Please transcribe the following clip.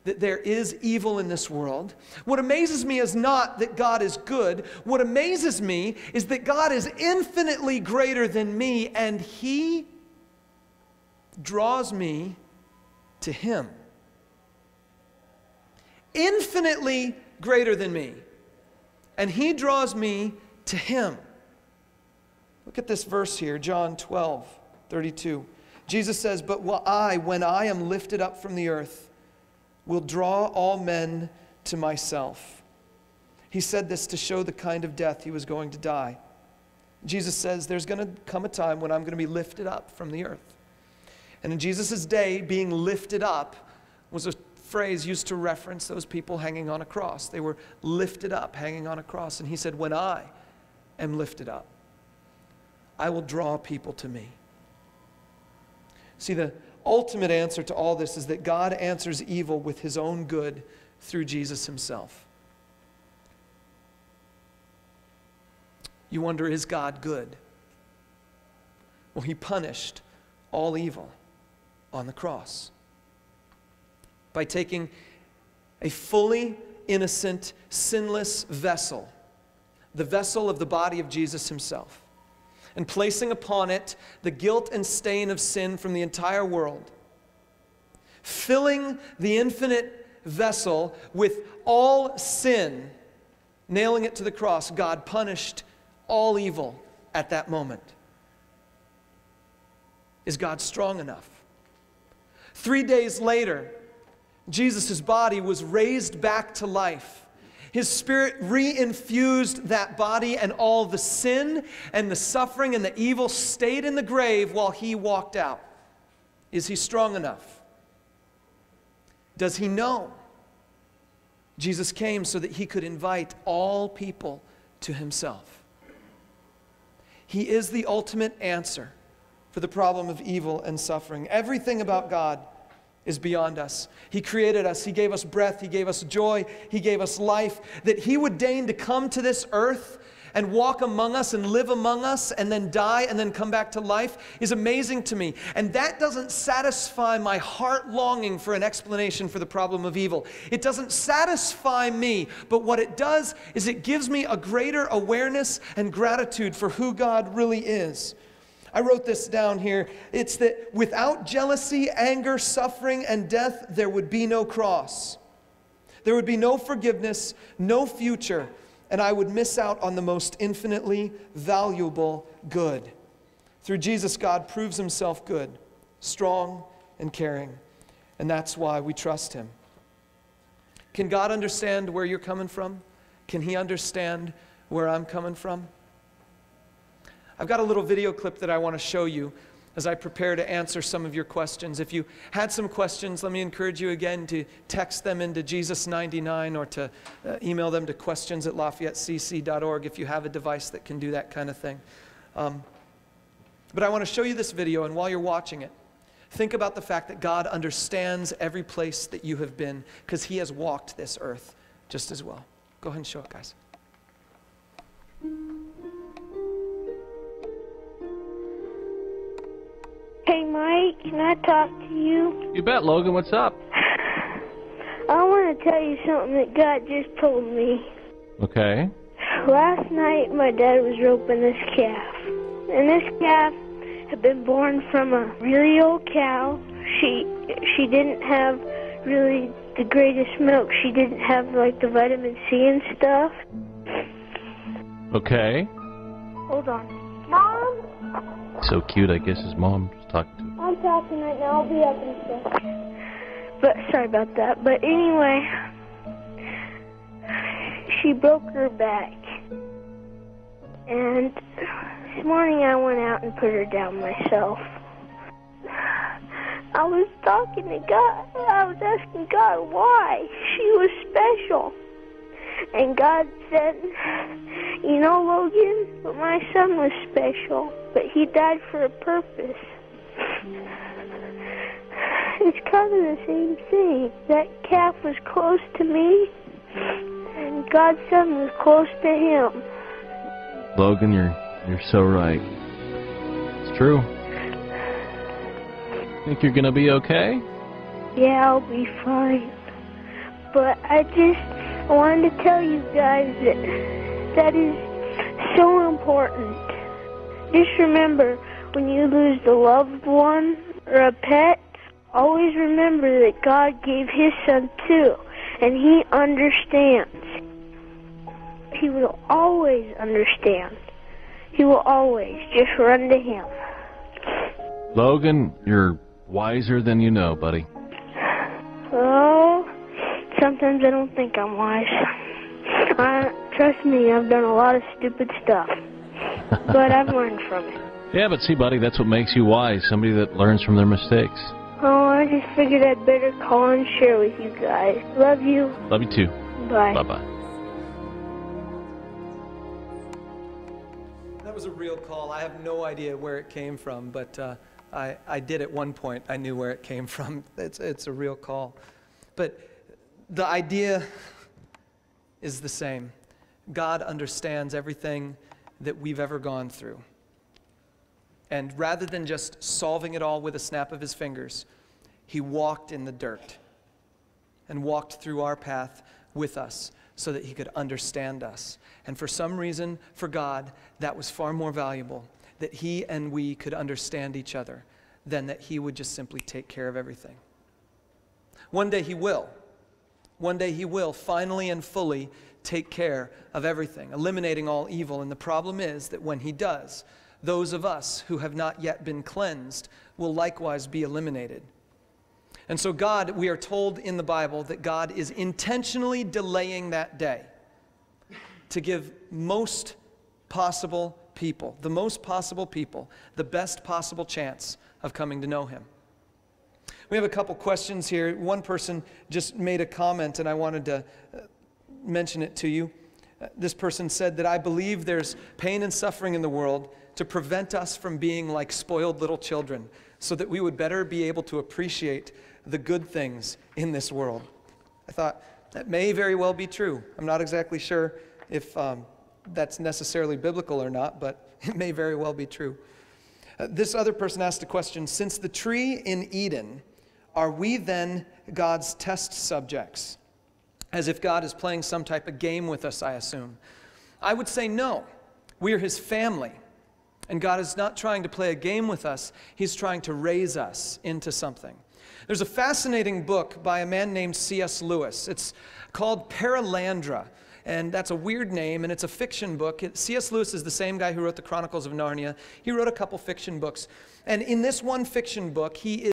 that there is evil in this world. What amazes me is not that God is good. What amazes me is that God is infinitely greater than me, and He draws me to Him. Infinitely greater than me, and He draws me to Him. Look at this verse here, John 12:32. Jesus says, "But when I am lifted up from the earth, will draw all men to myself." He said this to show the kind of death He was going to die. Jesus says, there's going to come a time when I'm going to be lifted up from the earth. And in Jesus' day, being lifted up was a phrase used to reference those people hanging on a cross. They were lifted up, hanging on a cross. And He said, when I am lifted up, I will draw people to me. See, the ultimate answer to all this is that God answers evil with His own good through Jesus Himself. You wonder, is God good? Well, He punished all evil on the cross by taking a fully innocent, sinless vessel, the vessel of the body of Jesus Himself, and placing upon it the guilt and stain of sin from the entire world, filling the infinite vessel with all sin, nailing it to the cross. God punished all evil at that moment. Is God strong enough? 3 days later, Jesus' body was raised back to life. His Spirit re-infused that body, and all the sin and the suffering and the evil stayed in the grave while He walked out. Is He strong enough? Does He know? Jesus came so that He could invite all people to Himself. He is the ultimate answer for the problem of evil and suffering. Everything about God is beyond us. He created us. He gave us breath. He gave us joy. He gave us life. That He would deign to come to this earth and walk among us and live among us and then die and then come back to life is amazing to me. And that doesn't satisfy my heart longing for an explanation for the problem of evil. It doesn't satisfy me, but what it does is it gives me a greater awareness and gratitude for who God really is. I wrote this down here. It's that without jealousy, anger, suffering, and death, there would be no cross. There would be no forgiveness, no future, and I would miss out on the most infinitely valuable good. Through Jesus, God proves Himself good, strong, and caring, and that's why we trust Him. Can God understand where you're coming from? Can He understand where I'm coming from? I've got a little video clip that I want to show you as I prepare to answer some of your questions. If you had some questions, let me encourage you again to text them into Jesus99 or to email them to questions@LafayetteCC.org if you have a device that can do that kind of thing. But I want to show you this video, and while you're watching it, think about the fact that God understands every place that you have been because He has walked this earth just as well. Go ahead and show it, guys. Hey, Mike, can I talk to you? You bet, Logan. What's up? I want to tell you something that God just told me. Okay. Last night, my dad was roping this calf. And this calf had been born from a really old cow. She didn't have really the greatest milk. She didn't have, like, the vitamin C and stuff. Okay. Hold on. Mom? So cute, I guess his mom's talking to him. I'm talking right now. I'll be up in a second. But sorry about that. But anyway, she broke her back. And this morning I went out and put her down myself. I was talking to God. I was asking God why she was special. And God said, you know, Logan, but my son was special, but he died for a purpose. It's kind of the same thing. That calf was close to me, and God's son was close to him. Logan, you're so right. It's true. Think you're gonna be okay? Yeah, I'll be fine. but I wanted to tell you guys that that is so important. Just remember, when you lose a loved one or a pet, always remember that God gave His Son too, and He understands. He will always understand. He will always. Just run to Him. Logan, you're wiser than you know, buddy. Oh, sometimes I don't think I'm wise. Trust me, I've done a lot of stupid stuff, but I've learned from it. Yeah, but see, buddy, that's what makes you wise, somebody that learns from their mistakes. Oh, I just figured I'd better call and share with you guys. Love you. Love you too. Bye. Bye-bye. That was a real call. I have no idea where it came from, but I did at one point. I knew where it came from. It's a real call. But the idea is the same. God understands everything that we've ever gone through. And rather than just solving it all with a snap of His fingers, He walked in the dirt and walked through our path with us so that He could understand us. And for some reason, for God, that was far more valuable, that He and we could understand each other, than that He would just simply take care of everything. One day He will. One day He will finally and fully take care of everything, eliminating all evil. And the problem is that when He does, those of us who have not yet been cleansed will likewise be eliminated. And so God, we are told in the Bible that God is intentionally delaying that day to give most possible people, the most possible people, the best possible chance of coming to know Him. We have a couple questions here. One person just made a comment, and I wanted to mention it to you. This person said that I believe there's pain and suffering in the world to prevent us from being like spoiled little children, so that we would better be able to appreciate the good things in this world. I thought that may very well be true. I'm not exactly sure if that's necessarily biblical or not, but it may very well be true. This other person asked a question, since the tree in Eden, are we then God's test subjects? As if God is playing some type of game with us, I assume. I would say no. We are His family. And God is not trying to play a game with us. He's trying to raise us into something. There's a fascinating book by a man named C.S. Lewis. It's called Paralandra. And that's a weird name, and it's a fiction book. C.S. Lewis is the same guy who wrote the Chronicles of Narnia. He wrote a couple fiction books. And in this one fiction book, he is